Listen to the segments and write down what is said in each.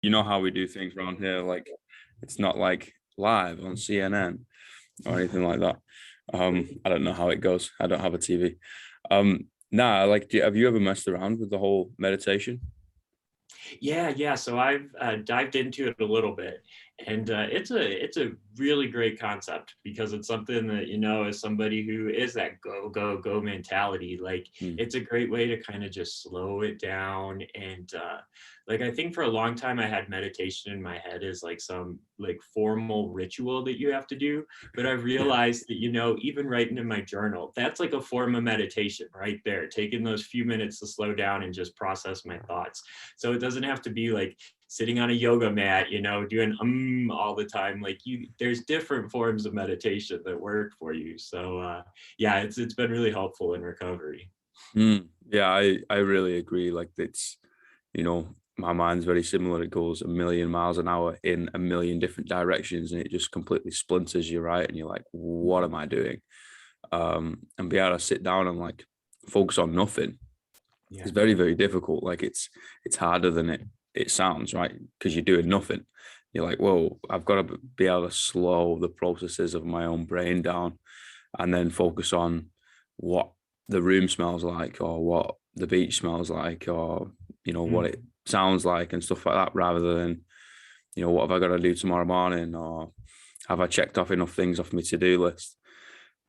you know how we do things around here. Like it's not like live on CNN or anything like that. I don't know how it goes. I don't have a TV. Nah, like, have you ever messed around with the whole meditation? Yeah. So I've dived into it a little bit, and it's a really great concept because it's something that as somebody who is that go mentality, like Mm. it's a great way to kind of just slow it down. And like I think for a long time I had meditation in my head as like some like formal ritual that you have to do, but I've Yeah. realized that even writing in my journal, that's like a form of meditation right there, taking those few minutes to slow down and just process my thoughts. So it doesn't have to be like sitting on a yoga mat, doing all the time. Like there's different forms of meditation that work for you. So yeah, it's been really helpful in recovery. Yeah, I really agree. Like it's, my mind's very similar. It goes a million miles an hour in a million different directions and it just completely splinters you, right? And you're like, what am I doing? And be able to sit down and like focus on nothing Yeah. is very, very difficult. Like it's harder than it sounds, right? Because you're doing nothing. You're like, whoa, I've got to be able to slow the processes of my own brain down and then focus on what the room smells like or what the beach smells like or what Mm. it sounds like and stuff like that, rather than what have I got to do tomorrow morning, or have I checked off enough things off my to-do list.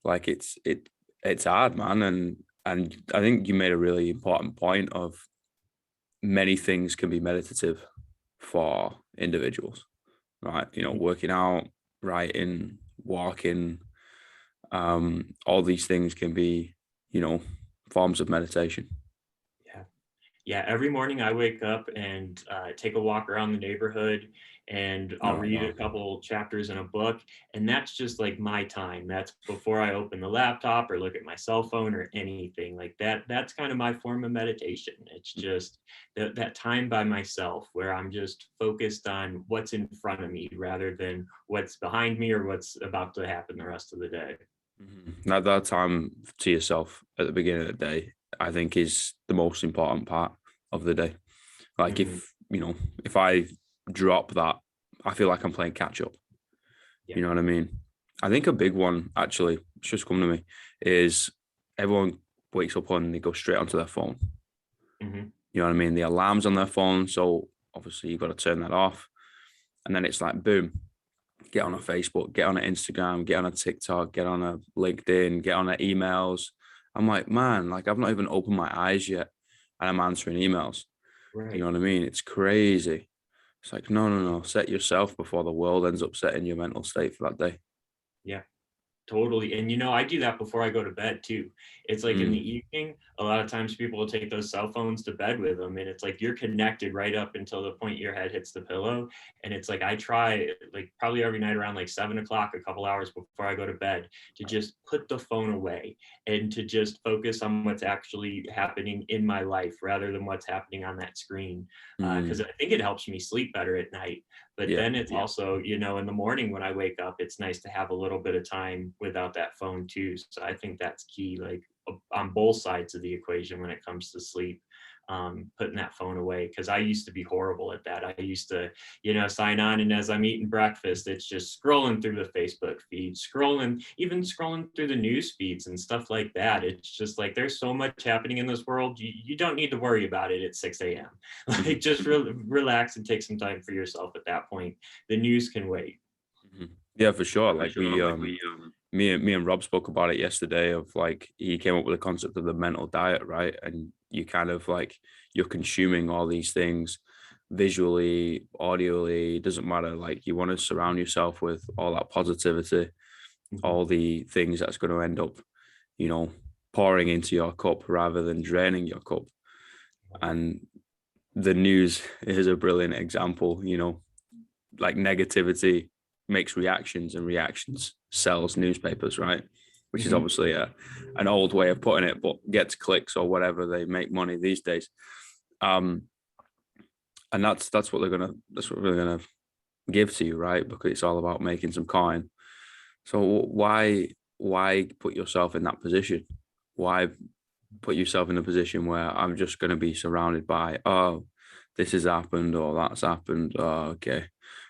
Like it's hard, man. And I think you made a really important point of many things can be meditative for individuals, right? Mhm. Working out, writing, walking, all these things can be, you know, forms of meditation. Yeah. Yeah, every morning I wake up and take a walk around the neighborhood, and I'll Oh read wow. a couple chapters in a book. And that's just like my time. That's before I open the laptop or look at my cell phone or anything like that. That's kind of my form of meditation. It's just that time by myself where I'm just focused on what's in front of me rather than what's behind me or what's about to happen the rest of the day. That time to yourself at the beginning of the day, I think, is the most important part of the day. Like Hmm. if I drop that, I feel like I'm playing catch up. Yeah. You know what I mean? I think a big one, actually, it's just come to me, is everyone wakes up and they go straight onto their phone. Hmm. You know what I mean? The alarm's on their phone, so obviously you've got to turn that off. And then it's like, boom, get on a Facebook, get on an Instagram, get on a TikTok, get on a LinkedIn, get on a emails. I'm like, man, like I've not even opened my eyes yet, and I'm answering emails. You know Right. what I mean? It's crazy. It's like, no, no, no. Set yourself before the world ends up setting your mental state for that day. Yeah. Totally. And I do that before I go to bed too. It's like in the Mm, evening, a lot of times people will take those cell phones to bed with them. And it's like you're connected right up until the point your head hits the pillow. And it's like I try like probably every night around like 7 o'clock, a couple hours before I go to bed, to just put the phone away and to just focus on what's actually happening in my life rather than what's happening on that screen. Because mm, I think it helps me sleep better at night. But yeah. then it's also, in the morning when I wake up, it's nice to have a little bit of time without that phone too. So I think that's key, like on both sides of the equation when it comes to sleep, putting that phone away. Because I used to be horrible at that. I used to, sign on, and as I'm eating breakfast, it's just scrolling through the Facebook feed, even scrolling through the news feeds and stuff like that. It's just like there's so much happening in this world. You don't need to worry about it at 6 a.m. Like Mhm, just relax and take some time for yourself at that point. The news can wait. mhm. Yeah, for sure. For Like sure. we Like we me and Rob spoke about it yesterday, of like he came up with the concept of the mental diet, right? And you kind of like you're consuming all these things visually, audially, doesn't matter. Like you want to surround yourself with all that positivity, Mhm. all the things that's going to end up, you know, pouring into your cup rather than draining your cup. And the news is a brilliant example, like negativity makes reactions and reactions sells newspapers, right? Which is Mhm. obviously an old way of putting it, but gets clicks or whatever, they make money these days. Um, and that's what they're gonna give to you, right? Because it's all about making some coin. So why put yourself in that position? Why put yourself in a position where I'm just going to be surrounded by, oh, this has happened or that's happened. Oh, okay.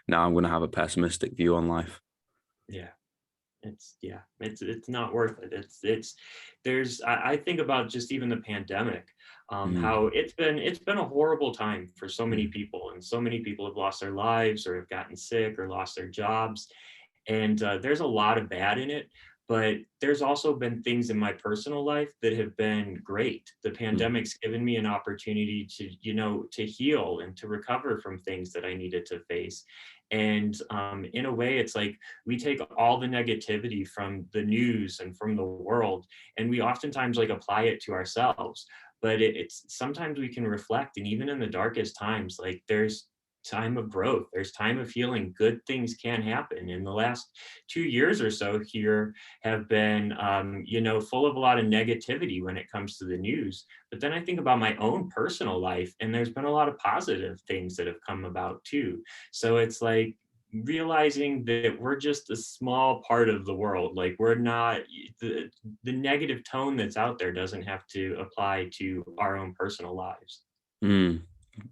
Now I'm going to have a pessimistic view on life. Yeah. It's not worth it. It's there's I think about just even the pandemic, Mm, how it's been a horrible time for so many mm, people, and so many people have lost their lives or have gotten sick or lost their jobs. And there's a lot of bad in it, but there's also been things in my personal life that have been great. The mm, pandemic's given me an opportunity to, to heal and to recover from things that I needed to face. And in a way, it's like we take all the negativity from the news and from the world, and we oftentimes like apply it to ourselves. But it's sometimes we can reflect, and even in the darkest times, like there's time of growth, there's time of healing, good things can happen. In the last 2 years or so here have been full of a lot of negativity when it comes to the news. But then I think about my own personal life, and there's been a lot of positive things that have come about too. So it's like realizing that we're just a small part of the world. Like we're not the negative tone that's out there doesn't have to apply to our own personal lives. mm.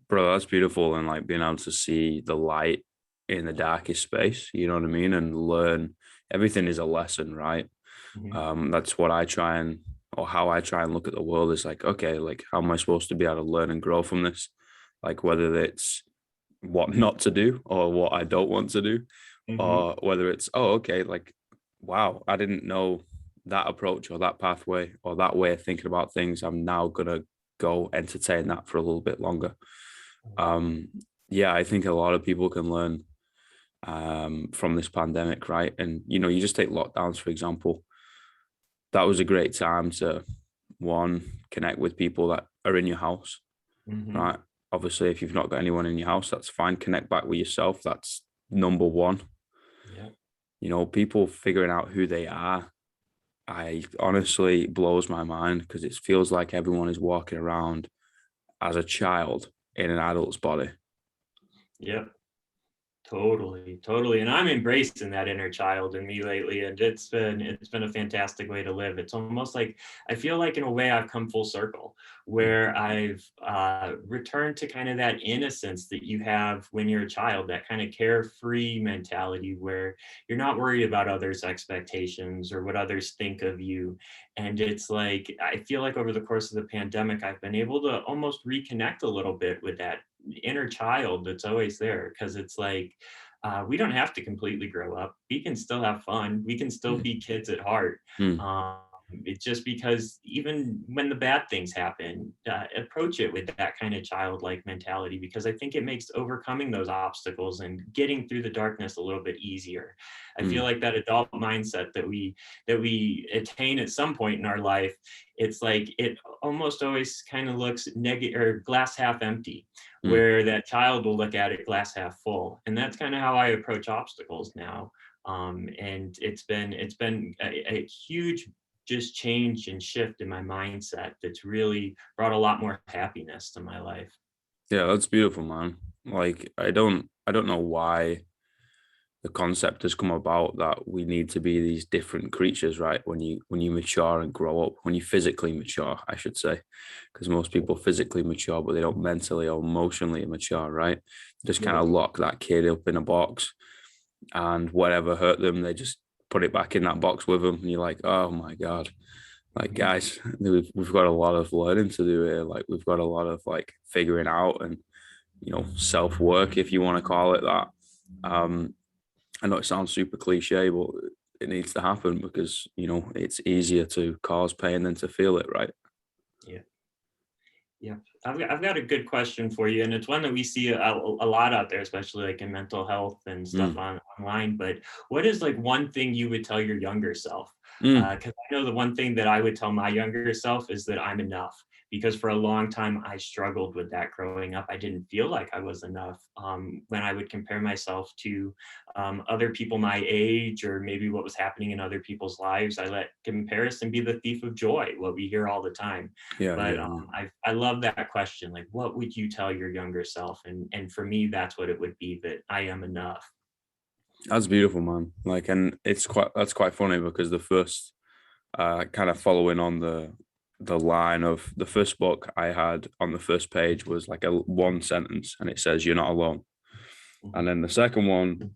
Bro, that's beautiful. And like being able to see the light in the darkest space, you know what I mean? And learn everything is a lesson, right? Mhm. That's what I try and, or how I try and look at the world is like, okay, like how am I supposed to be able to learn and grow from this? Like whether it's what not to do or what I don't want to do, Mhm. or whether it's, oh, okay, like, wow, I didn't know that approach or that pathway or that way of thinking about things. I'm now gonna go entertain that for a little bit longer. Um, yeah, I think a lot of people can learn from this pandemic, right? And you just take lockdowns, for example. That was a great time to one, connect with people that are in your house, Mhm. right? Obviously, if you've not got anyone in your house, that's fine. Connect back with yourself. That's number one. Yeah. People figuring out who they are. I honestly it blows my mind because it feels like everyone is walking around as a child in an adult's body. Yep. Totally, totally. And I'm embracing that inner child in me lately. And it's been a fantastic way to live. It's almost like I feel like in a way I've come full circle Mm, where I've returned to kind of that innocence that you have when you're a child, that kind of carefree mentality where you're not worried about others' expectations or what others think of you. And it's like I feel like over the course of the pandemic, I've been able to almost reconnect a little bit with that inner child that's always there, because it's like we don't have to completely grow up. We can still have fun. We can still mm, be kids at heart. mm, It's just because even when the bad things happen, approach it with that kind of childlike mentality, because I think it makes overcoming those obstacles and getting through the darkness a little bit easier. I feel mm, like that adult mindset that we attain at some point in our life, it's like it almost always kind of looks negative or glass half empty, mm. where that child will look at it glass half full. And that's kind of how I approach obstacles now. And it's been a huge just change and shift in my mindset that's really brought a lot more happiness to my life. Yeah, that's beautiful, man. Like I don't know why the concept has come about that we need to be these different creatures, right? When you mature and grow up, when you physically mature, I should say, because most people physically mature, but they don't mentally or emotionally mature, right? Just kind Yep. of lock that kid up in a box, and whatever hurt them, they just put it back in that box with them, and you're like, oh my god, like Mhm. guys, we've got a lot of learning to do here. Like we've got a lot of like figuring out and self work, if you want to call it that. Um, I know it sounds super cliche, but it needs to happen because it's easier to cause pain than to feel it, right? Yeah. Yeah, I've got a good question for you, and it's one that we see a lot out there, especially like in mental health and stuff Mm, online. But what is like one thing you would tell your younger self? mm, Because I know the one thing that I would tell my younger self is that I'm enough. Because for a long time I struggled with that growing up. I didn't feel like I was enough when I would compare myself to other people my age, or maybe what was happening in other people's lives. I let comparison be the thief of joy, what we hear all the time. yeah, But yeah, yeah. I love that question. Like, what would you tell your younger self? And for me, that's what it would be, that I am enough. That's beautiful, man. Like, and that's quite funny because the first kind of following on the line of the first book I had on the first page was like a one sentence, and it says, "You're not alone." And then the second one,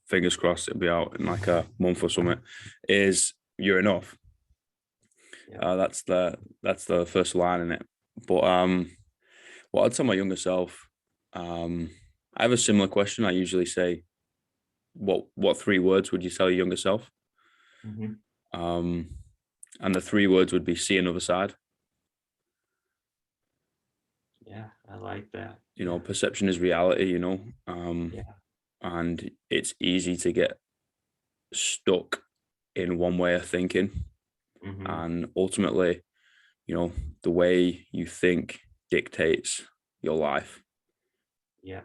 fingers crossed, it'll be out in like a month or something, is "You're enough." Yeah. That's the first line in it. But what I'd tell my younger self, I have a similar question. I usually say, "What three words would you tell your younger self?" Mhm. Um, and the three words would be "See another side." Yeah, I like that. You know, Yeah. perception is reality. Yeah. And it's easy to get stuck in one way of thinking, Hmm. and ultimately, you know, the way you think dictates your life. Yeah.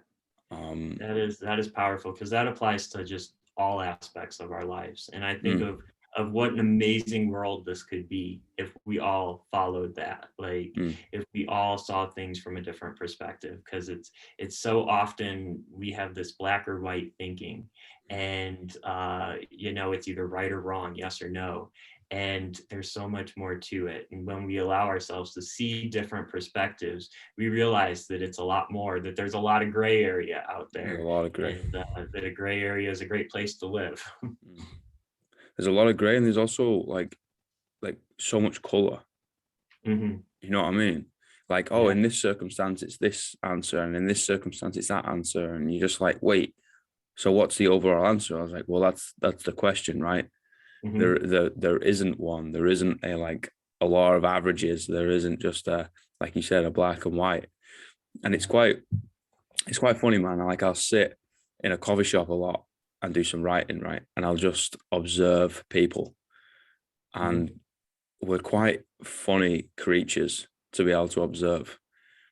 Um, That is powerful because that applies to just all aspects of our lives. And I think mm, of what an amazing world this could be if we all followed that. Like mm, if we all saw things from a different perspective, because it's so often we have this black or white thinking, and it's either right or wrong, yes or no. And there's so much more to it. And when we allow ourselves to see different perspectives, we realize that it's a lot more, that there's a lot of gray area out there's a there, lot of gray. and that a gray area is a great place to live. Mm. There's a lot of gray, and there's also like so much color. Hmm. You know what I mean? Like, oh, Yeah. in this circumstance, it's this answer, and in this circumstance, it's that answer, and you're just like, wait. So what's the overall answer? I was like, well, that's the question, right? Hmm. There isn't one. There isn't a like a law of averages. There isn't just a, like you said, a black and white. And Yeah. it's quite funny, man. I'll sit in a coffee shop a lot and do some writing, right? And I'll just observe people. Hmm. And we're quite funny creatures to be able to observe,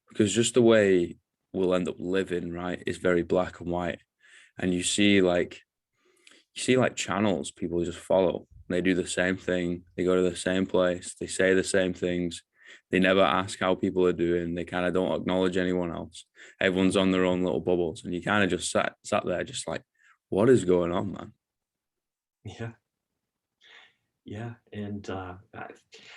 because just the way we'll end up living, right, is very black and white. And you see like channels people just follow. They do the same thing. They go to the same place. They say the same things. They never ask how people are doing. They kind of don't acknowledge anyone else. Everyone's Hmm. on their own little bubbles, and you kind of just sat there, just like, what is going on, man? Yeah. Yeah, and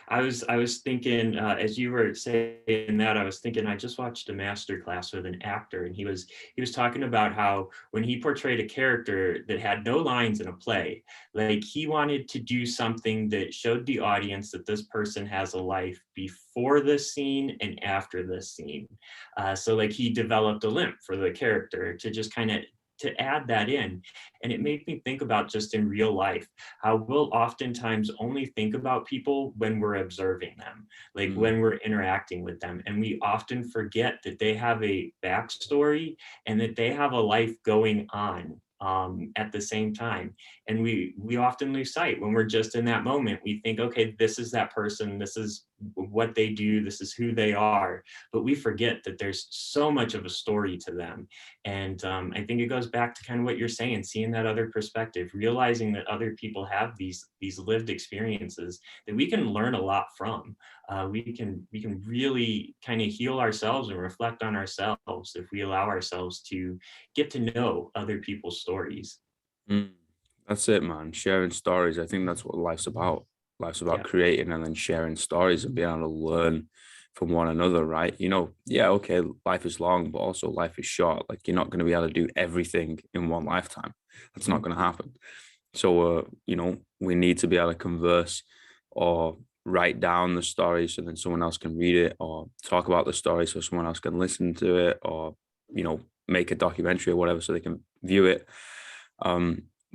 I was thinking, as you were saying that, I was thinking I just watched a master class with an actor, and he was talking about how when he portrayed a character that had no lines in a play, like he wanted to do something that showed the audience that this person has a life before this scene and after this scene. So like he developed a limp for the character to just kind of to add that in, and it made me think about just in real life how we'll oftentimes only think about people when we're observing them, like Mm, when we're interacting with them. And we often forget that they have a backstory and that they have a life going on at the same time. And we often lose sight when we're just in that moment. We think, okay, this is that person, this is what they do, this is who they are. But we forget that there's so much of a story to them. And I think it goes back to kind of what you're saying, seeing that other perspective, realizing that other people have these lived experiences that we can learn a lot from. We can really kind of heal ourselves and reflect on ourselves if we allow ourselves to get to know other people's stories. mm. That's it, man. Sharing stories. I think that's what life's about. Life's about Yeah. creating and then sharing stories and being able to learn from one another, right? Yeah, okay, life is long, but also life is short. Like you're not going to be able to do everything in one lifetime. That's not Mhm. going to happen. So, we need to be able to converse or write down the story so then someone else can read it, or talk about the story so someone else can listen to it, or, make a documentary or whatever so they can view it.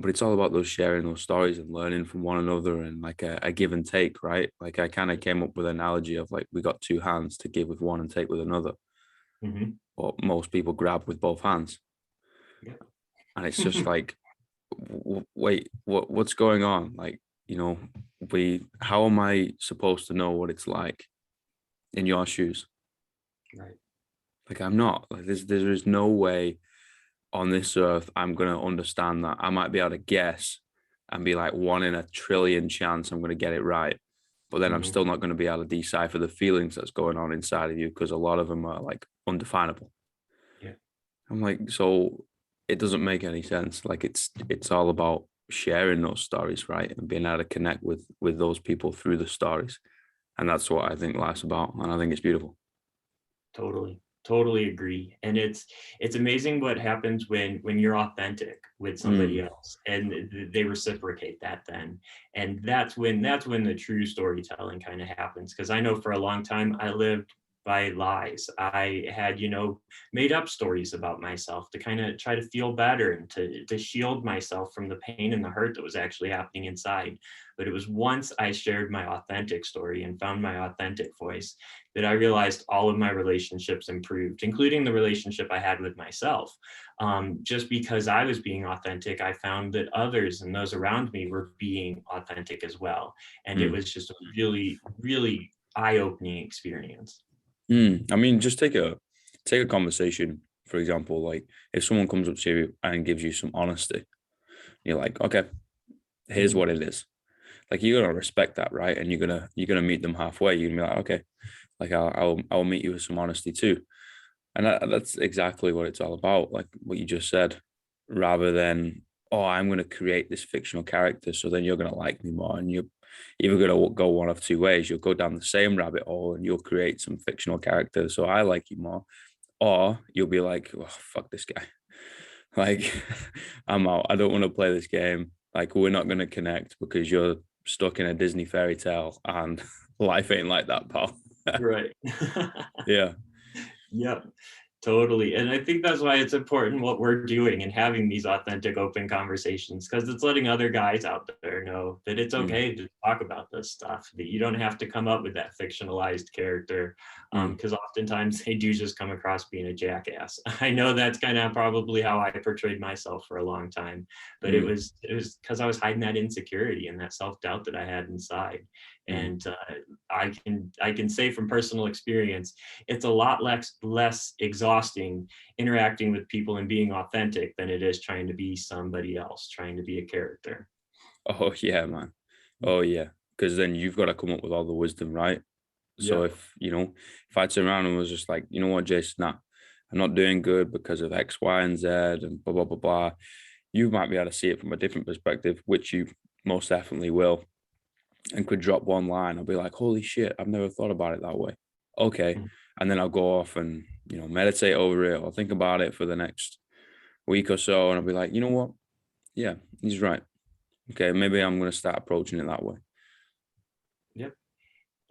But it's all about those sharing those stories and learning from one another, and like a give and take, right? Like I kind of came up with an analogy of like we got two hands to give with one and take with another, Mhm. but most people grab with both hands. Yeah. And it's just like, wait, what's going on? Like, how am I supposed to know what it's like in your shoes? Right. Like, I'm not. Like, there is no way on this earth I'm gonna understand that. I might be able to guess and be like 1 in a trillion chance I'm gonna get it right, but then I'm Hmm. still not gonna be able to decipher the feelings that's going on inside of you, because a lot of them are like undefinable. Yeah. I'm like, so it doesn't make any sense. Like it's all about sharing those stories, right? And being able to connect with those people through the stories. And that's what I think life's about. And I think it's beautiful. Totally agree. And it's amazing what happens when you're authentic with somebody else and they reciprocate that then. And that's when the true storytelling kind of happens. Because I know for a long time I lived by lies. I had, made up stories about myself to kind of try to feel better and to shield myself from the pain and the hurt that was actually happening inside. But it was once I shared my authentic story and found my authentic voice that I realized all of my relationships improved, including the relationship I had with myself. Just because I was being authentic, I found that others and those around me were being authentic as well. And it was just a really, really eye-opening experience. I mean, just take a conversation, for example, like if someone comes up to you and gives you some honesty, you're like, okay, here's what it is. Like you're gonna respect that, right? And you're gonna meet them halfway. You're gonna be like, okay, like I'll meet you with some honesty too. And that's exactly what it's all about, like what you just said, rather than, oh, I'm going to create this fictional character, so then you're going to like me more. And you're either going to go one of two ways. You'll go down the same rabbit hole and you'll create some fictional character, so I like you more. Or you'll be like, oh, fuck this guy. Like, I'm out. I don't want to play this game. Like, we're not going to connect because you're stuck in a Disney fairy tale and life ain't like that, pal. Right. Yeah. Yep. Totally. And I think that's why it's important what we're doing and having these authentic, open conversations, because it's letting other guys out there know that it's okay to talk about this stuff, that you don't have to come up with that fictionalized character, because oftentimes they do just come across being a jackass. I know that's kind of probably how I portrayed myself for a long time, but it was because I was hiding that insecurity and that self-doubt that I had inside. And I can say from personal experience, it's a lot less exhausting interacting with people and being authentic than it is trying to be somebody else, trying to be a character. Oh yeah, man. Oh yeah. Because then you've got to come up with all the wisdom, right? So Yeah. if I turn around and was just like, you know what, Jason, nah, I'm not doing good because of X, Y, and Z and blah, blah, blah, blah. You might be able to see it from a different perspective, which you most definitely will, and could drop one line. I'll be like, holy shit, I've never thought about it that way. Okay. And then I'll go off and, meditate over it or think about it for the next week or so. And I'll be like, you know what? Yeah, he's right. Okay, maybe I'm going to start approaching it that way. Yep.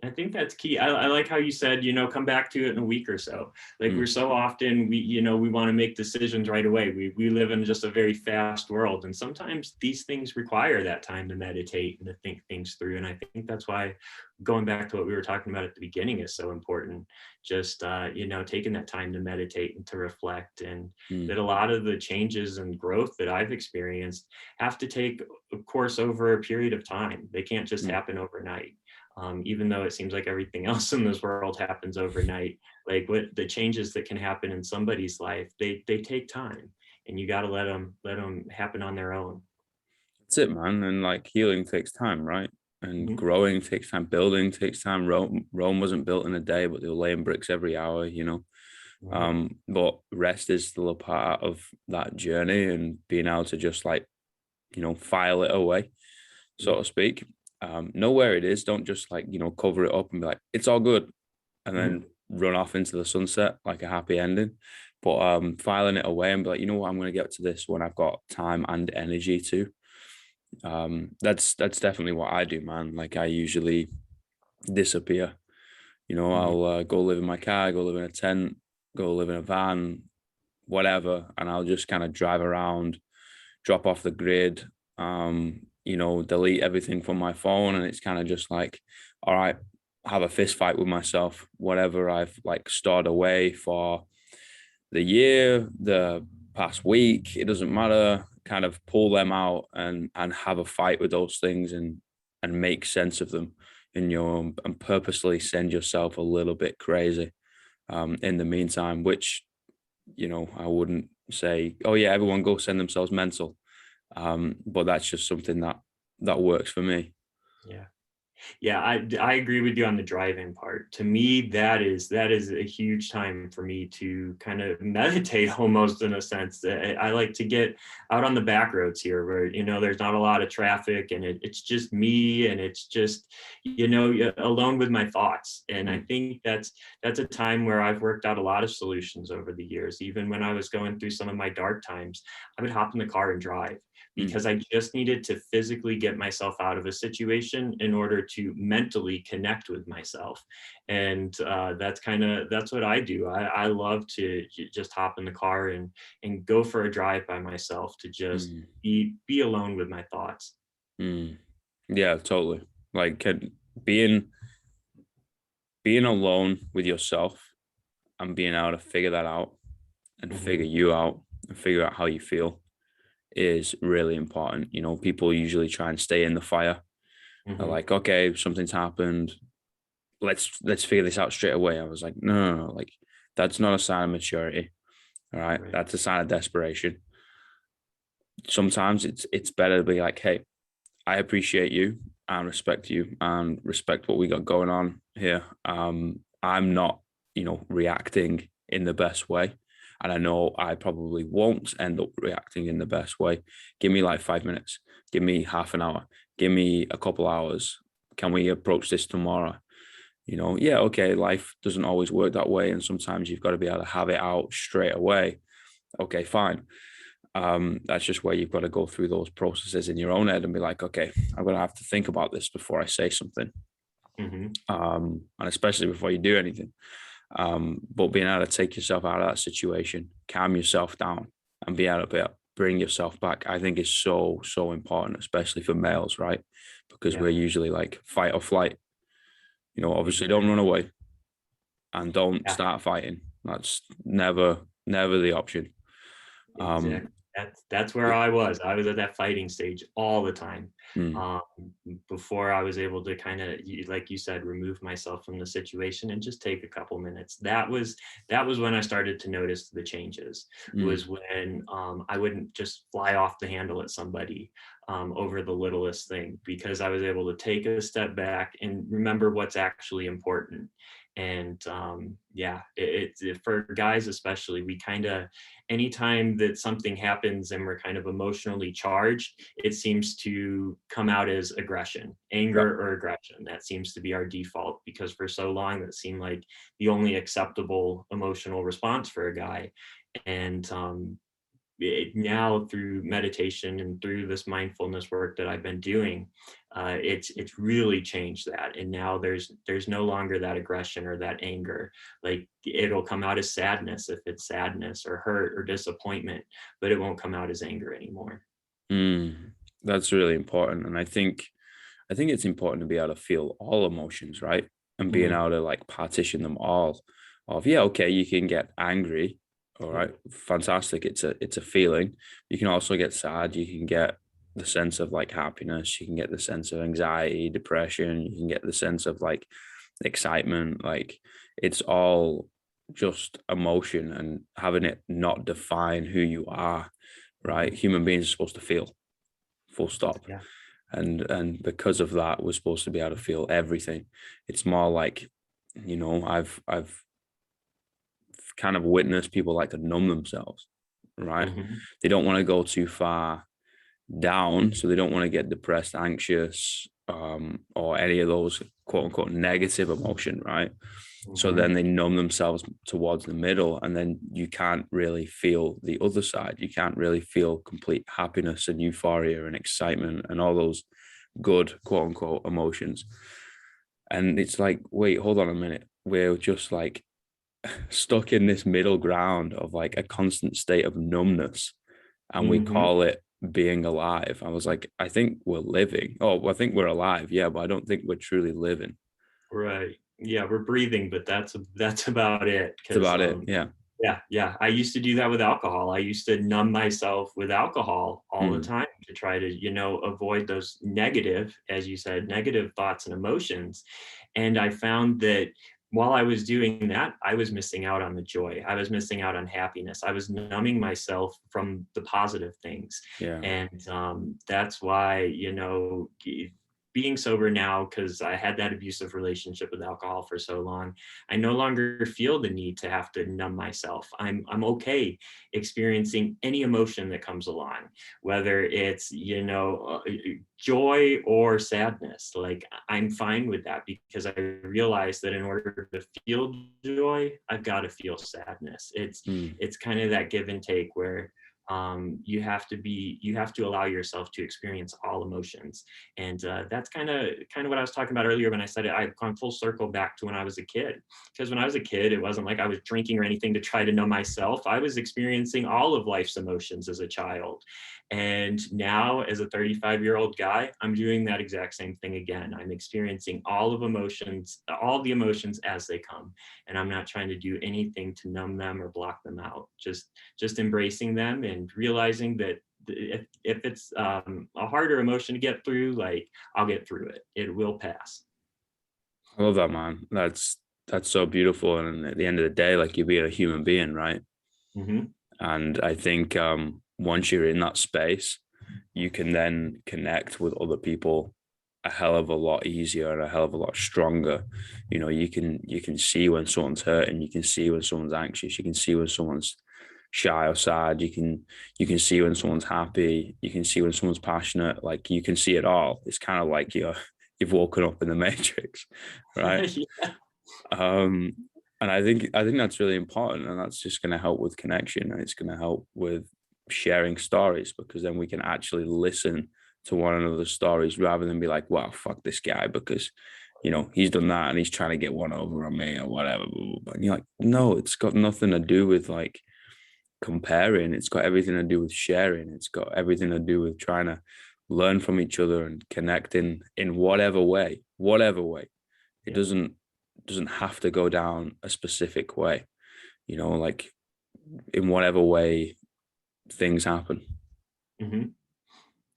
I think that's key. I like how you said, come back to it in a week or so. Like we're so often, we want to make decisions right away. We live in just a very fast world. And sometimes these things require that time to meditate and to think things through. And I think that's why going back to what we were talking about at the beginning is so important. Just, taking that time to meditate and to reflect, and that a lot of the changes and growth that I've experienced have to take, of course, over a period of time. They can't just happen overnight. Even though it seems like everything else in this world happens overnight, like what the changes that can happen in somebody's life, they take time, and you got to let them happen on their own. That's it, man. And like healing takes time, right? And growing takes time. Building takes time. Rome wasn't built in a day, but they were laying bricks every hour, But rest is still a part of that journey, and being able to just like, file it away, so to speak. Know where it is. Don't just like, cover it up and be like, it's all good, and then run off into the sunset like a happy ending. But filing it away and be like, you know what, I'm going to get to this when I've got time and energy to. That's definitely what I do, man. Like I usually disappear. I'll go live in my car, go live in a tent, go live in a van, whatever, and I'll just kind of drive around, drop off the grid, delete everything from my phone, and it's kind of just like, all right, have a fist fight with myself, whatever I've like stored away for the year, the past week, it doesn't matter, kind of pull them out and have a fight with those things and make sense of them and purposely send yourself a little bit crazy in the meantime, which I wouldn't say, oh yeah, everyone go send themselves mental, but that's just something that works for me. Yeah. Yeah, I agree with you on the driving part. To me, that is a huge time for me to kind of meditate almost in a sense. That I like to get out on the back roads here where, there's not a lot of traffic and it's just me and it's just, alone with my thoughts. And I Mm, think that's a time where I've worked out a lot of solutions over the years. Even when I was going through some of my dark times, I would hop in the car and drive mm, because I just needed to physically get myself out of a situation in order to mentally connect with myself. And that's what I do. I love to just hop in the car and go for a drive by myself to just mm, be alone with my thoughts. mm. Yeah, totally. Like being alone with yourself and being able to figure that out and figure Hmm. you out and figure out how you feel is really important. People usually try and stay in the fire. They're Hmm. like, okay, something's happened. Let's figure this out straight away. I was like, no, no, no, like that's not a sign of maturity. All right. Right. That's a sign of desperation. Sometimes it's better to be like, hey, I appreciate you and respect you and respect what we got going on here. I'm not, reacting in the best way. And I know I probably won't end up reacting in the best way. Give me like 5 minutes. Give me half an hour. Give me a couple hours. Can we approach this tomorrow? Yeah, okay, life doesn't always work that way. And sometimes you've got to be able to have it out straight away. Okay, fine. That's just where you've got to go through those processes in your own head and be like, okay, I'm going to have to think about this before I say something, Hmm. and especially before you do anything. But being able to take yourself out of that situation, calm yourself down, and be able to bring yourself back, I think is so, so important, especially for males, right? Because we're Yeah. usually like fight or flight. Obviously, don't run Exactly. away and don't Yeah. start fighting. That's never, never the option. Um, Exactly. That's where I was. I was at that fighting stage all the time. mm, Um, Before I was able to kind of, like you said, remove myself from the situation and just take a couple minutes. That was when I started to notice the changes. mm, Was when I wouldn't just fly off the handle at somebody over the littlest thing because I was able to take a step back and remember what's actually important. And yeah, for guys especially, we kind of anytime that something happens and we're kind of emotionally charged, it seems to come out as aggression, yeah, anger or aggression. That seems to be our default because for so long that seemed like the only acceptable emotional response for a guy. And now through meditation and through this mindfulness work that I've been doing, it's really changed that. And now there's no longer that aggression or that anger. Like it'll come out as sadness if it's sadness or hurt or disappointment, but it won't come out as anger anymore. mm. That's really important, and I think it's important to be able to feel all emotions, right? And being Mhm. able to like partition them all. Of yeah, okay, you can get angry, all Yeah. right, fantastic. It's a feeling. You can also get sad. You can get the sense of like happiness. You can get the sense of anxiety, depression. You can get the sense of like excitement. Like it's all just emotion, and having it not define who you are, right? Mhm. Human beings are supposed to feel, full stop. Yeah. And because of that, we're supposed to be able to feel everything. It's more like, I've kind of witnessed people like to numb themselves, right? Mhm. They don't want to go too far down, so they don't want to get depressed, anxious, or any of those quote unquote negative emotion, right? So Mhm. then they numb themselves towards the middle, and then you can't really feel the other side. You can't really feel complete happiness and euphoria and excitement and all those good quote unquote emotions. And it's like, wait, hold on a minute. We're just like stuck in this middle ground of like a constant state of numbness, and we Mhm. call it being alive. I was like, I think we're living. Oh, I think we're alive. Yeah, but I don't think we're truly living. Right. Yeah, we're breathing, but that's about it. It's Because about it. Yeah. yeah, yeah. I used to do that with alcohol. I used to numb myself with alcohol all the Mm, time to try to, avoid those negative, as you said, negative thoughts and emotions. And I found that while I was doing that, I was missing out on the joy. I was missing out on happiness. I was numbing myself from the positive things. yeah. And that's why, being sober now, because I had that abusive relationship with alcohol for so long, I no longer feel the need to have to numb myself. I'm okay experiencing any emotion that comes along, whether it's, joy or sadness. Like, I'm fine with that, because I realize that in order to feel joy, I've got to feel sadness. Mm. It's kind of that give and take where you have to allow yourself to experience all emotions. And that's kind of what I was talking about earlier when I said it. I've gone full circle back to when I was a kid, because when I was a kid, it wasn't like I was drinking or anything to try to numb myself. I was experiencing all of life's emotions as a child. And now, as a 35-year-old guy, I'm doing that exact same thing again. I'm experiencing all the emotions as they come, and I'm not trying to do anything to numb them or block them out. Just embracing them and realizing that if it's a harder emotion to get through, like, I'll get through it. It will pass. I love that, man. That's so beautiful. And at the end of the day, like, you're being a human being, right? Hmm. And I think once you're in that space, you can then connect with other people a hell of a lot easier and a hell of a lot stronger. You can see when someone's hurting, you can see when someone's anxious, you can see when someone's shy or sad, you can see when someone's happy, you can see when someone's passionate. Like, you can see it all. It's kind of like you've woken up in the Matrix, right? Yeah. Um, and I think that's really important, and that's just going to help with connection, and it's going to help with sharing stories, because then we can actually listen to one another's stories rather than be like, "Wow, fuck this guy," because he's done that and he's trying to get one over on me or whatever. And you're like, no, it's got nothing to do with like comparing. It's got everything to do with sharing. It's got everything to do with trying to learn from each other and connect in whatever way, whatever way. It Yeah. doesn't have to go down a specific way, like in whatever way things happen. Hmm.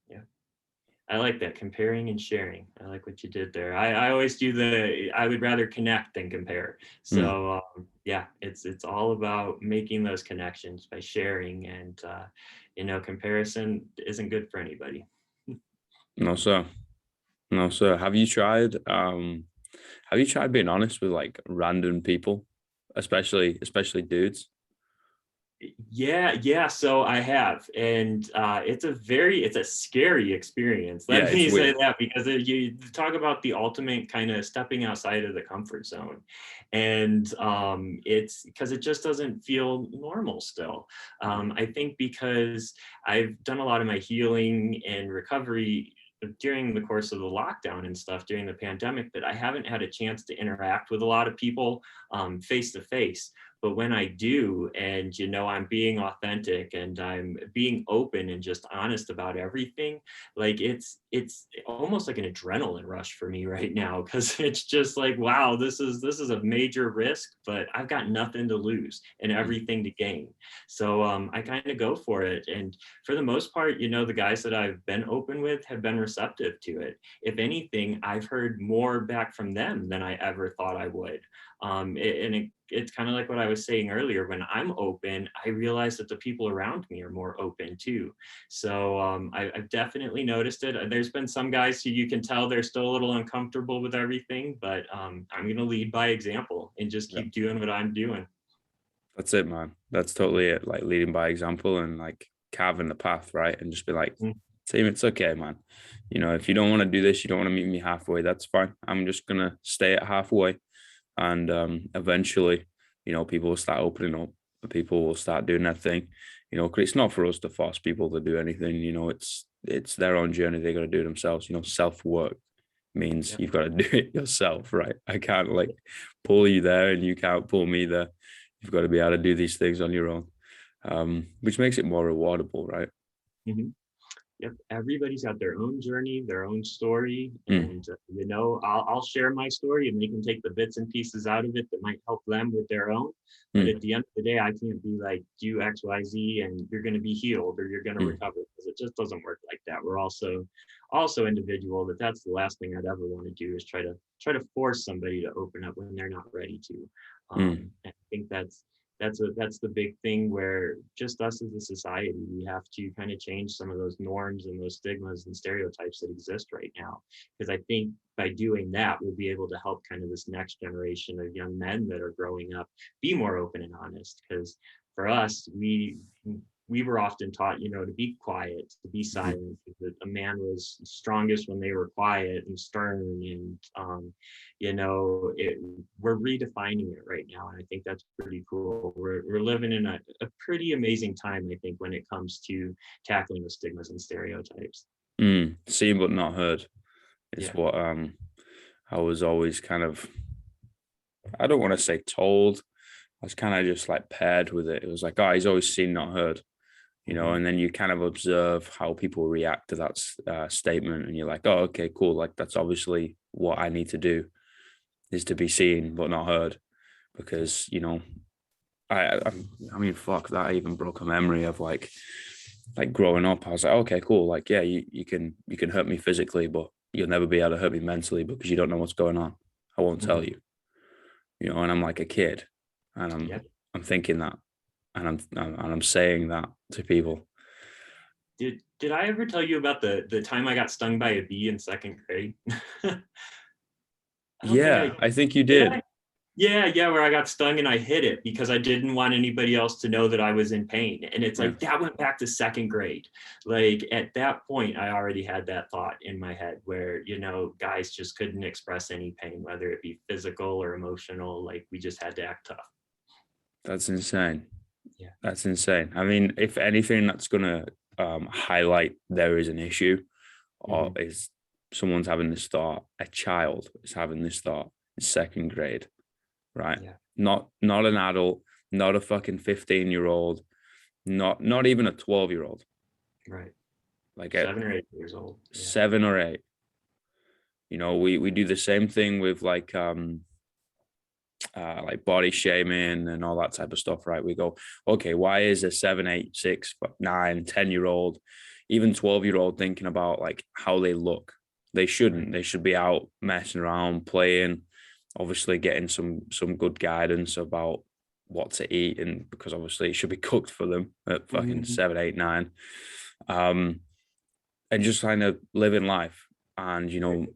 Yeah. I like that, comparing and sharing. I like what you did there. I always do I would rather connect than compare. Mm, So yeah, it's all about making those connections by sharing, and comparison isn't good for anybody. no, sir. No, sir. Have you tried being honest with like random people, especially dudes? Yeah. So I have, and it's a scary experience. Yeah, Let it's me say weird. that, because you talk about the ultimate kind of stepping outside of the comfort zone, and it's because it just doesn't feel normal still. I think because I've done a lot of my healing and recovery during the course of the lockdown and stuff during the pandemic, that I haven't had a chance to interact with a lot of people face to face. But when I do, and I'm being authentic and I'm being open and just honest about everything, like, it's almost like an adrenaline rush for me right now, because it's just like, wow, this is a major risk, but I've got nothing to lose and Mm, everything to gain. So I kind of go for it, and for the most part, the guys that I've been open with have been receptive to it. If anything, I've heard more back from them than I ever thought I would. It's kind of like what I was saying earlier. When I'm open, I realize that the people around me are more open too. So I've definitely noticed it. There's been some guys who you can tell they're still a little uncomfortable with everything, but I'm going to lead by example and just yeah, keep doing what I'm doing. that's it, man. That's totally it. Like leading by example and like carving the path, right? And just be like, Mm. team, it's okay, man. If you don't want to do this, you don't want to meet me halfway. That's fine. I'm just gonna stay at halfway, and eventually, people will start opening up. People will start doing their thing. Because it's not for us to force people to do anything. It's their own journey. They got to do it themselves. Self work means Yep. you've got to do it yourself, right? I can't like pull you there, and you can't pull me there. You've got to be able to do these things on your own, which makes it more rewardable, right? Mhm. Yep, everybody's got their own journey, their own story, Mm, and I'll share my story, and they can take the bits and pieces out of it that might help them with their own. But at mm, the end of the day, I can't be like, do X, Y, Z, and you're going to be healed or you're going to mm, recover, because it just doesn't work like that. We're also individual. But that's the last thing I'd ever want to do, is try to force somebody to open up when they're not ready to. mm. I think that's the big thing, where just us as a society, we have to kind of change some of those norms and those stigmas and stereotypes that exist right now. Because I think by doing that, we'll be able to help kind of this next generation of young men that are growing up be more open and honest. Because for us, we were often taught, to be quiet, to be Mhm. silent. That a man was strongest when they were quiet and stern, and we're redefining it right now, and I think that's pretty cool. We're living in a pretty amazing time, I think, when it comes to tackling the stigmas and stereotypes. Seen but not heard is Yeah. what I was always kind of, I don't want to say told. I was kind of just like paired with it. It was like, oh, he's always seen, not heard, Hmm. and then you kind of observe how people react to that statement, and you're like, oh, okay, cool. Like that's obviously what I need to do, is to be seen but not heard, Yeah. because I mean, fuck, that even broke a memory of like growing up. I was like, okay, cool. Like, yeah, you can hurt me physically, but you'll never be able to hurt me mentally because you don't know what's going on. I won't tell Hmm. you, and I'm like a kid, and Yep. I'm thinking that, and I'm saying that to people. Did I ever tell you about the time I got stung by a bee in second grade? I don't think Yeah, I I think you did. did. Yeah, where I got stung and I hid it because I didn't want anybody else to know that I was in pain. And it's Yeah, like that went back to second grade. Like at that point, I already had that thought in my head where, guys just couldn't express any pain, whether it be physical or emotional. Like we just had to act tough. that's insane. Yeah. That's insane. I mean, if anything, that's gonna highlight there is an issue, or Hmm. is someone's having this thought, a child is having this thought in second grade, right? Yeah. Not an adult, not a fucking 15-year-old, not even a 12-year-old, Right. like at 7 or 8 years old. Yeah. 7 or 8. We do the same thing with like body shaming and all that type of stuff, right? We go, okay, why is a 7, 8, 6, 9, 10-year-old, even 12-year-old thinking about like how they look? They Right. shouldn't. They should be out messing around, playing, obviously getting some good guidance about what to eat, and because obviously it should be cooked for them at fucking Hmm. 7, 8, 9. Um, and just kind of living life. And Right.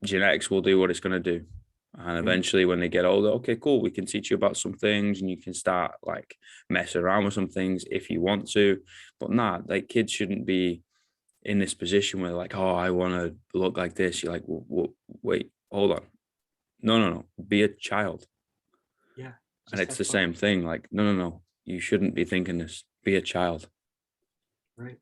genetics will do what it's going to do. And Hmm. eventually, when they get older, okay, cool, we can teach you about some things, and you can start like messing around with some things if you want to. But nah, like kids shouldn't be in this position where like, oh, I want to look like this. You're like, wait, hold on. No, no, no. Be a child. Yeah. And Just it's have the fun. same thing. Like, no, no, no. You shouldn't be thinking this. Be a child. Right.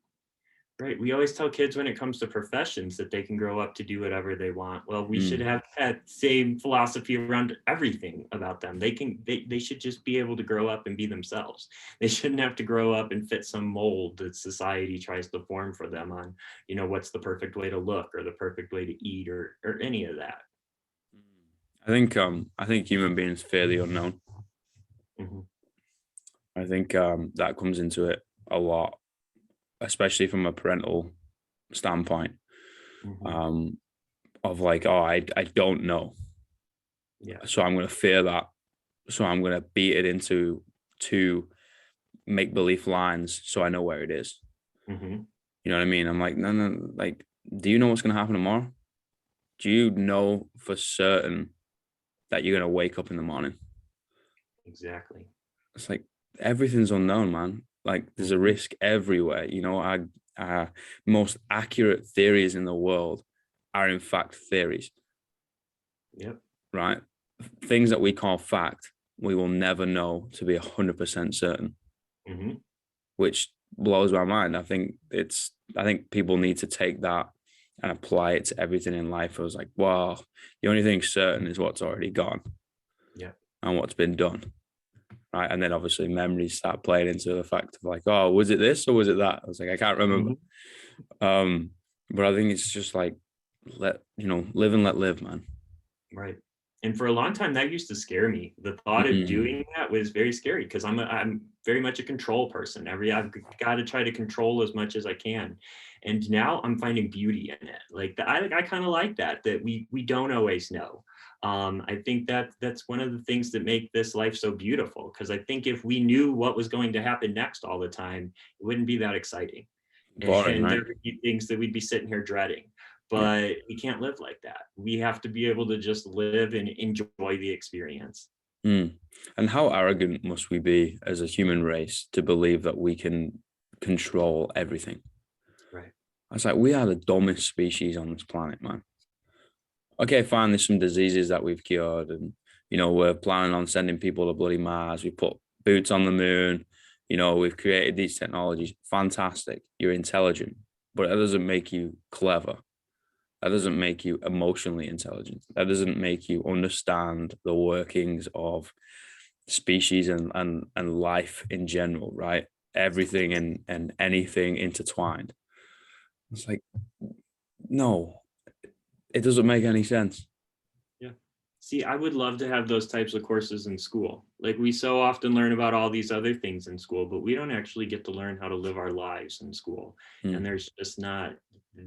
Right. We always tell kids when it comes to professions that they can grow up to do whatever they want. Well, we should Mm. have that same philosophy around everything about them. They should just be able to grow up and be themselves. They shouldn't have to grow up and fit some mold that society tries to form for them on, what's the perfect way to look or the perfect way to eat or any of that. I think human beings fear the unknown. Hmm. I think that comes into it a lot, especially from a parental standpoint, Hmm. um, of like, oh, I don't know, Yeah. so I'm going to fear that, so I'm going to beat it into two make believe lines, so I know where it is. Hmm. You know what I mean? I'm like, no, no, like, do you know what's going to happen tomorrow? Do you know for certain that you're going to wake up in the morning? Exactly. It's like everything's unknown, man. Like there's a Hmm. risk everywhere. Our most accurate theories in the world are in fact theories, Yep. right? Things that we call fact, we will never know to be 100% certain, Hmm. which blows my mind. I think people need to take that and apply it to everything in life. I was like, wow, the only thing certain is what's already gone Yep. and what's been done. Right. And then obviously memories start playing into the fact of like, oh, was it this or was it that? I was like, I can't remember. Hmm. Um, but I think it's just like live and let live, man. Right. And for a long time, that used to scare me. The thought of Mm. doing that was very scary because I'm very much a control person. I've got to try to control as much as I can. And now I'm finding beauty in it. Like I kind of like that we don't always know. I think that's one of the things that make this life so beautiful. Because I think if we knew what was going to happen next all the time, it wouldn't be that exciting. Boring, And there right? would be things that we'd be sitting here dreading. Yeah. But we can't live like that. We have to be able to just live and enjoy the experience. Mm. And how arrogant must we be as a human race to believe that we can control everything? Right. I was like, we are the dumbest species on this planet, man. Okay, fine, there's some diseases that we've cured, and we're planning on sending people to bloody Mars. We put boots on the moon. We've created these technologies. Fantastic. You're intelligent, but that doesn't make you clever. That doesn't make you emotionally intelligent. That doesn't make you understand the workings of species and life in general, right? Everything and anything intertwined. It's like, no, it doesn't make any sense. Yeah. See, I would love to have those types of courses in school. Like we so often learn about all these other things in school, but we don't actually get to learn how to live our lives in school. And Mm, there's just not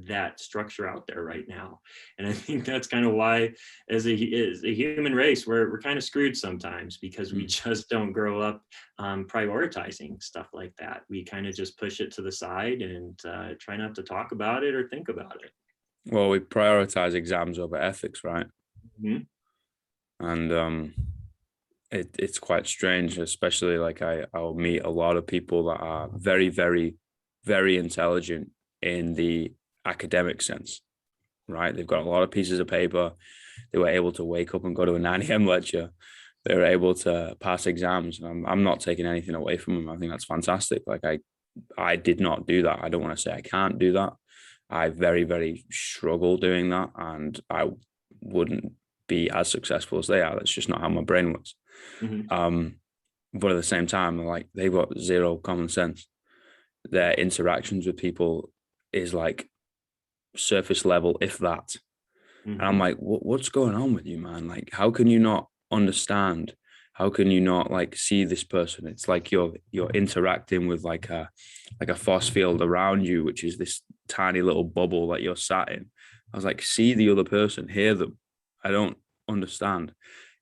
that structure out there right now. And I think that's kind of why as a human race, we're kind of screwed sometimes because we mm. just don't grow up prioritizing stuff like that. We kind of just push it to the side and try not to talk about it or think about it. Well, we prioritize exams over ethics, right? Mhm. And it's quite strange, especially like I'll meet a lot of people that are very, very, very intelligent in the academic sense, right? They've got a lot of pieces of paper. They were able to wake up and go to a 9 a.m. lecture. They were able to pass exams. I'm not taking anything away from them. I think that's fantastic. Like I did not do that. I don't want to say I can't do that. I very, very struggle doing that, and I wouldn't be as successful as they are. That's just not how my brain works. Mhm. Um, but at the same time, like they've got zero common sense. Their interactions with people is like surface level, if that. And I'm Mhm. like, what's going on with you, man? Like, how can you not understand? How can you not like see this person? It's like you're interacting with like a force field around you, which is this tiny little bubble that you're sat in. I was like, see the other person, hear them. I don't understand.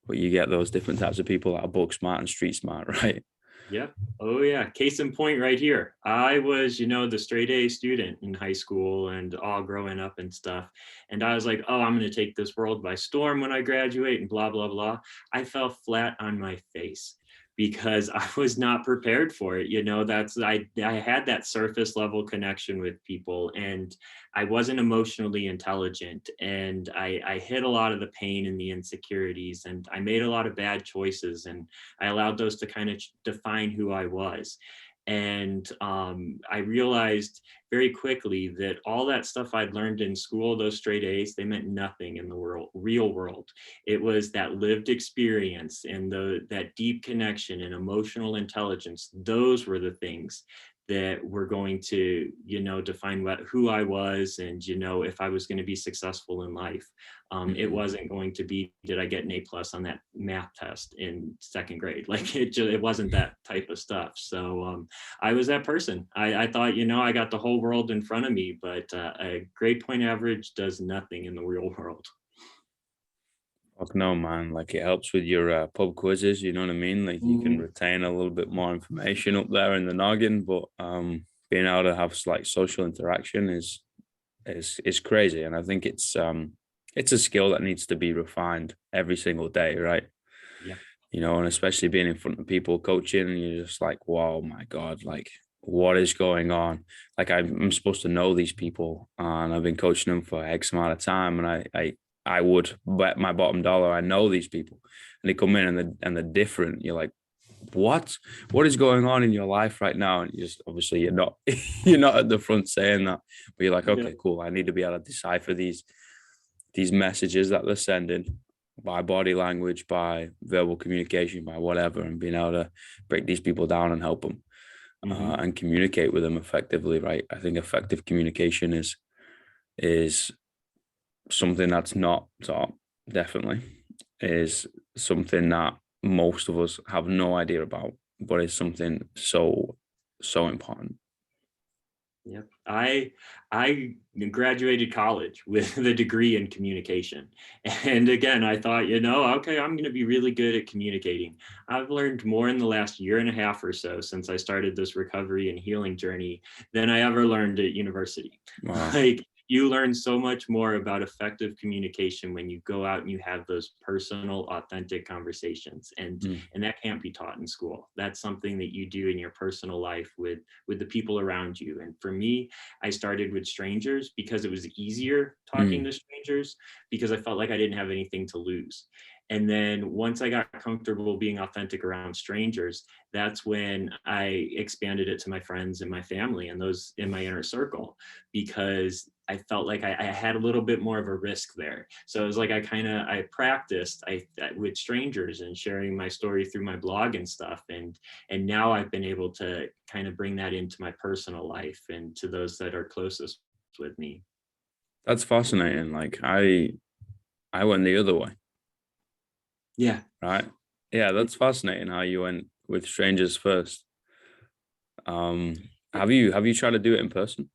But you get those different types of people that are book smart and street smart, right? Yep. Oh yeah. Case in point right here. I was, the straight A student in high school and all growing up and stuff. And I was like, oh, I'm going to take this world by storm when I graduate and blah, blah, blah. I fell flat on my face because I was not prepared for it. I had that surface level connection with people and I wasn't emotionally intelligent and I hit a lot of the pain and the insecurities and I made a lot of bad choices and I allowed those to kind of define who I was. And I realized very quickly that all that stuff I'd learned in school, those straight A's, they meant nothing in the real world. It was that lived experience and that deep connection and emotional intelligence. Those were the things that were going to, define who I was and, if I was going to be successful in life. It Mm-hmm. wasn't going to be, did I get an A+ on that math test in second grade? Like it wasn't that type of stuff. So I was that person. I thought, I got the whole world in front of me, but a grade point average does nothing in the real world. Fuck no, man. Like it helps with your pub quizzes, you know what I mean? Like you can Mhm. retain a little bit more information up there in the noggin, but being able to have like social interaction is crazy. And I think it's a skill that needs to be refined every single day, right? Yeah. And especially being in front of people coaching, and you're just like, wow, my God, like what is going on? Like I'm supposed to know these people and I've been coaching them for X amount of time. And I would bet my bottom dollar I know these people. And they come in and they're different. You're like, what is going on in your life right now? And you just obviously you're not you're not at the front saying that, but you're like, Yeah. okay, cool. I need to be able to decipher these messages that they're sending by body language, by verbal communication, by whatever, and being able to break these people down and help them Hmm. and communicate with them effectively. Right? I think effective communication is something that's not taught. Definitely, is something that most of us have no idea about, but it's something so important. Yep. I graduated college with a degree in communication. And again, I thought, okay, I'm going to be really good at communicating. I've learned more in the last year and a half or so since I started this recovery and healing journey than I ever learned at university. Wow. Like, you learn so much more about effective communication when you go out and you have those personal, authentic conversations. And that can't be taught in school. That's something that you do in your personal life with the people around you. And for me, I started with strangers because it was easier talking to strangers, because I felt like I didn't have anything to lose. And then once I got comfortable being authentic around strangers, that's when I expanded it to my friends and my family and those in my inner circle, because I felt like I had a little bit more of a risk there. So it was like I practiced with strangers and sharing my story through my blog and stuff. And now I've been able to kind of bring that into my personal life and to those that are closest with me. That's fascinating. Like I went the other way. Yeah. Right. Yeah, that's fascinating how you went with strangers first. Have you tried to do it in person?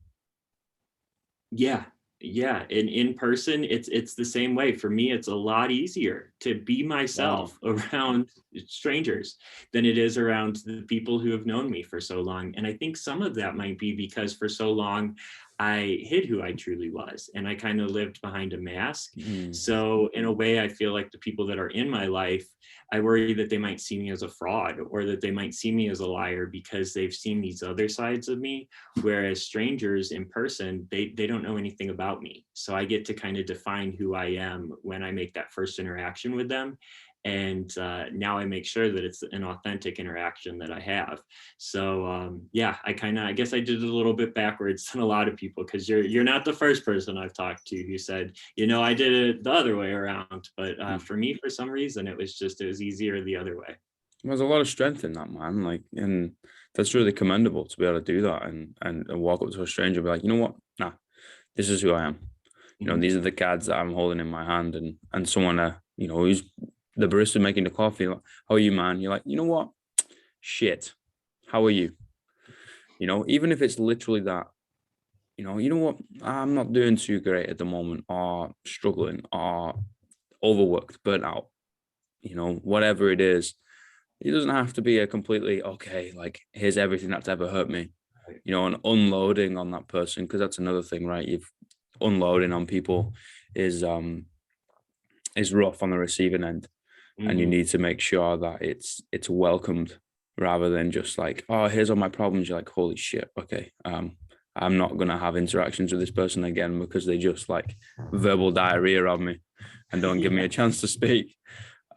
Yeah. Yeah. And in person, it's the same way. For me, it's a lot easier to be Wow. myself around strangers than it is around the people who have known me for so long. And I think some of that might be because for so long I hid who I truly was and I kind of lived behind a mask. So in a way, I feel like the people that are in my life, I worry that they might see me as a fraud or that they might see me as a liar because they've seen these other sides of me. Whereas strangers in person, they don't know anything about me. So I get to kind of define who I am when I make that first interaction with them. And now I make sure that it's an authentic interaction that I have. So yeah, I guess I did it a little bit backwards than a lot of people, because you're not the first person I've talked to who said, I did it the other way around. But for me, for some reason, it was easier the other way. There's a lot of strength in that, man. Like, and that's really commendable to be able to do that and walk up to a stranger and be like, you know what? Nah, this is who I am. Mhm. These are the cards that I'm holding in my hand, and someone, who's the barista making the coffee. Like, how are you, man? You're like, you know what? Shit. How are you? Even if it's literally that, you know what? I'm not doing too great at the moment, or struggling, or overworked, burnt out. Whatever it is, it doesn't have to be a completely okay. Like, here's everything that's ever hurt me. Right. And unloading on that person, because that's another thing, right? You've unloading on people is rough on the receiving end, and you Mhm. need to make sure that it's welcomed rather than just like, oh, here's all my problems. You're like, holy shit, okay, I'm not gonna have interactions with this person again because they just like verbal diarrhea on me and don't give me Yeah. a chance to speak.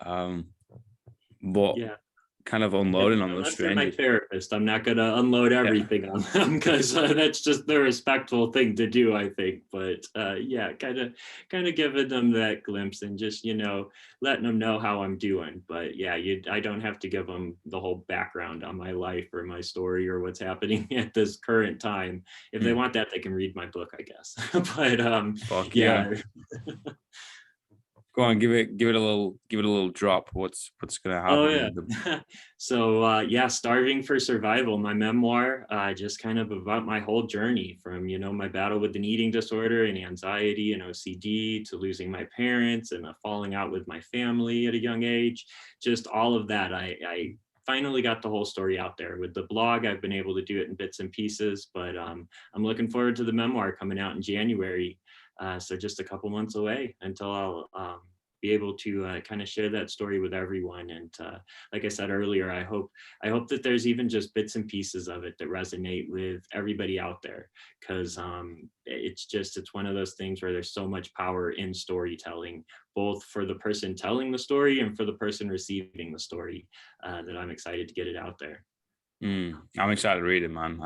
But Yeah. kind of And unloading on those unless they're my strangers. therapist, I'm not going to unload Yeah. everything on them, because that's just the respectful thing to do, I think. But yeah, kind of giving them that glimpse and just letting them know how I'm doing. But yeah, I don't have to give them the whole background on my life or my story or what's happening at this current time. If they want that, they can read my book, I guess. But Fuck yeah. yeah. Go on, give it a little drop. What's gonna Oh happen yeah. in the So yeah, Starving for Survival, my memoir, just kind of about my whole journey from, my battle with an eating disorder and anxiety and OCD to losing my parents and falling out with my family at a young age. Just all of that. I finally got the whole story out there. With the blog, I've been able to do it in bits and pieces, but I'm looking forward to the memoir coming out in January. So just a couple months away until I'll be able to kind of share that story with everyone. And like I said earlier, I hope that there's even just bits and pieces of it that resonate with everybody out there, because it's one of those things where there's so much power in storytelling, both for the person telling the story and for the person receiving the story, that I'm excited to get it out there. I'm excited to read it, man.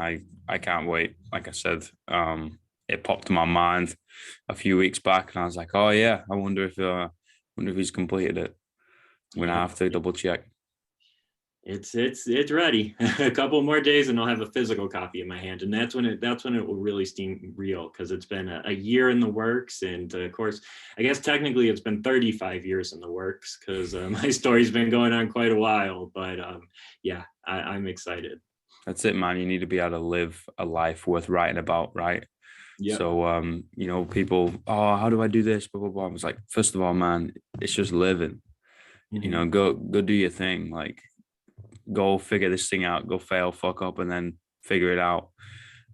I can't wait. Like I said, it popped in my mind a few weeks back, and I was like, oh yeah, I wonder if he's completed it. I'm gonna Yeah. have to double check. It's ready. A couple more days and I'll have a physical copy in my hand, and that's when it will really seem real, because it's been a year in the works, and of course, I guess technically it's been 35 years in the works, because my story's been going on quite a while. But yeah, I'm excited. That's it, man. You need to be able to live a life worth writing about, right? Yeah. So, people, oh, how do I do this? Blah, blah, blah. I was like, first of all, man, it's just living. Mhm. Go do your thing. Like, go figure this thing out, go fail, fuck up, and then figure it out.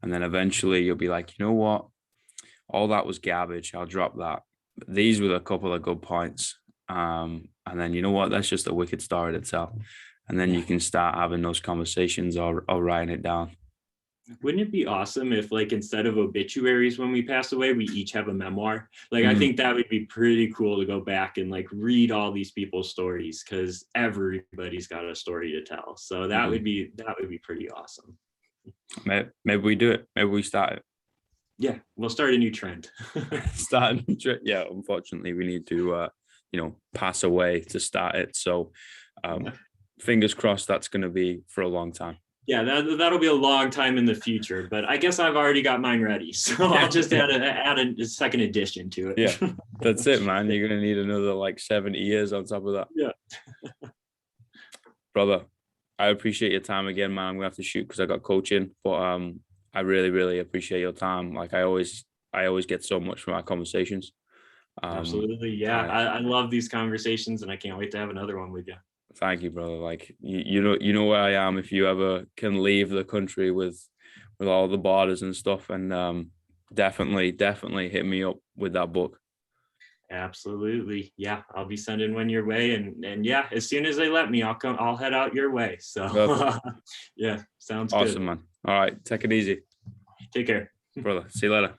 And then eventually you'll be like, you know what? All that was garbage. I'll drop that. But these were a couple of good points. And then you know what? That's just a wicked story to tell. And then you Yeah. can start having those conversations or writing it down. Wouldn't it be awesome if, like, instead of obituaries when we pass away, we each have a memoir? Like, I Mm, think that would be pretty cool to go back and like read all these people's stories, because everybody's got a story to tell. So mm. that would be pretty awesome. Maybe we do it. Maybe we start it. Yeah, we'll start a new trend. Start. Yeah. Unfortunately, we need to, pass away to start it. So, fingers crossed. That's going to be for a long time. Yeah, that'll be a long time in the future, but I guess I've already got mine ready, so I'll just Yeah. add a second addition to it. Yeah. That's it, man. You're going to need another like 70 years on top of that. Yeah. Brother, I appreciate your time again, man. I'm gonna have to shoot because I got coaching, but I really, really appreciate your time. Like I always get so much from our conversations. Absolutely. Yeah. I I love these conversations, and I can't wait to have another one with you. thank you, brother. Like you know where I am if you ever can leave the country with all the borders and stuff. And definitely hit me up with that book. Absolutely. Yeah. I'll be sending one your way. And yeah, as soon as they let me, I'll head out your way. So Perfect. yeah, sounds good. Awesome, man. All right, take it easy, Take care. brother. See you later.